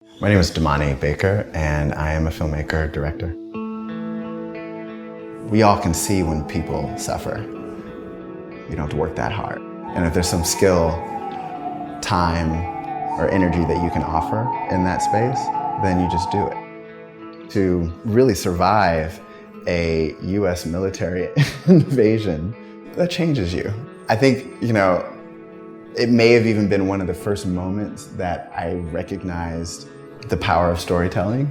My name is Damani Baker, and I am a filmmaker, director. We all can see when people suffer. You don't have to work that hard. And if there's some skill, time, or energy that you can offer in that space, then you just do it. To really survive a US military invasion, that changes you. I think, it may have even been one of the first moments that I recognized the power of storytelling,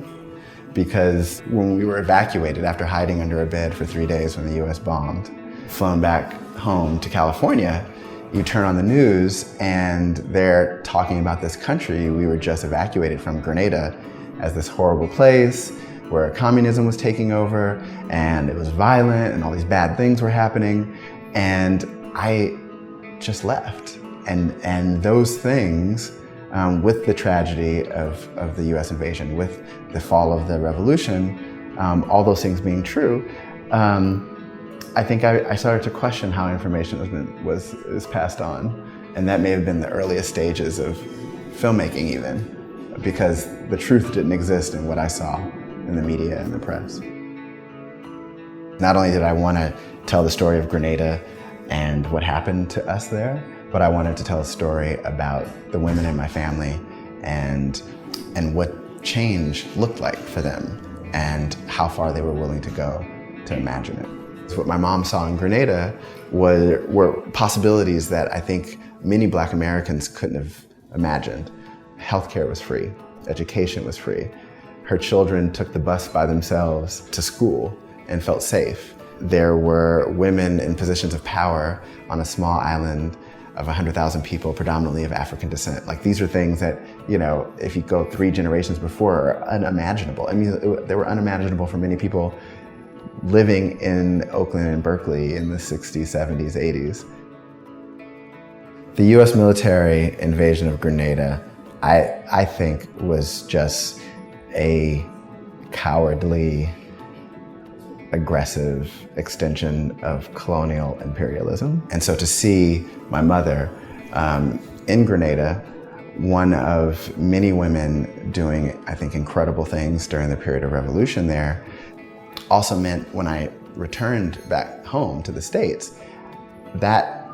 because when we were evacuated after hiding under a bed for 3 days when the US bombed, flown back home to California, you turn on the news and they're talking about this country we were just evacuated from, Grenada, as this horrible place where communism was taking over and it was violent and all these bad things were happening. And I just left. And those things, with the tragedy of the US invasion, with the fall of the revolution, all those things being true, I think I started to question how information is passed on. And that may have been the earliest stages of filmmaking even, because the truth didn't exist in what I saw in the media and the press. Not only did I want to tell the story of Grenada and what happened to us there, but I wanted to tell a story about the women in my family and what change looked like for them and how far they were willing to go to imagine it. So what my mom saw in Grenada were possibilities that I think many Black Americans couldn't have imagined. Healthcare was free, education was free. Her children took the bus by themselves to school and felt safe. There were women in positions of power on a small island of 100,000 people, predominantly of African descent. Like, these are things that, if you go 3 generations before, are unimaginable. I mean, they were unimaginable for many people living in Oakland and Berkeley in the 60s, 70s, 80s. The US military invasion of Grenada, I think, was just a cowardly, aggressive extension of colonial imperialism. And so to see my mother in Grenada, one of many women doing, I think, incredible things during the period of revolution there, also meant when I returned back home to the States, that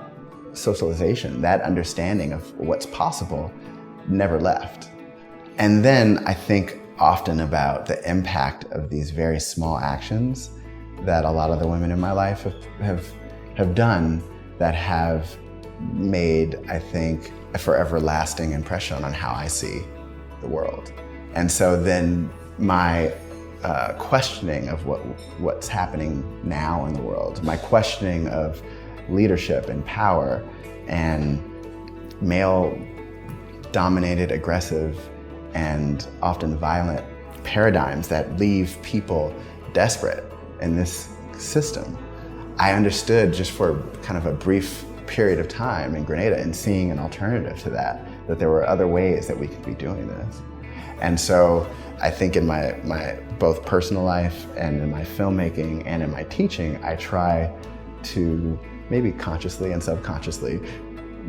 socialization, that understanding of what's possible never left. And then I think often about the impact of these very small actions that a lot of the women in my life have done that have made, I think, a forever lasting impression on how I see the world. And so then my questioning of what's happening now in the world, my questioning of leadership and power and male-dominated, aggressive, and often violent paradigms that leave people desperate in this system. I understood, just for kind of a brief period of time in Grenada and seeing an alternative to that there were other ways that we could be doing this. And so I think in my both personal life and in my filmmaking and in my teaching, I try to maybe consciously and subconsciously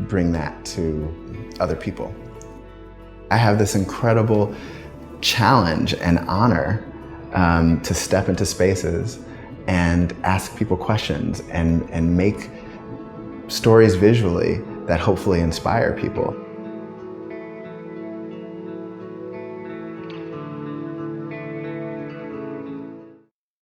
bring that to other people. I have this incredible challenge and honor to step into spaces and ask people questions and make stories visually that hopefully inspire people.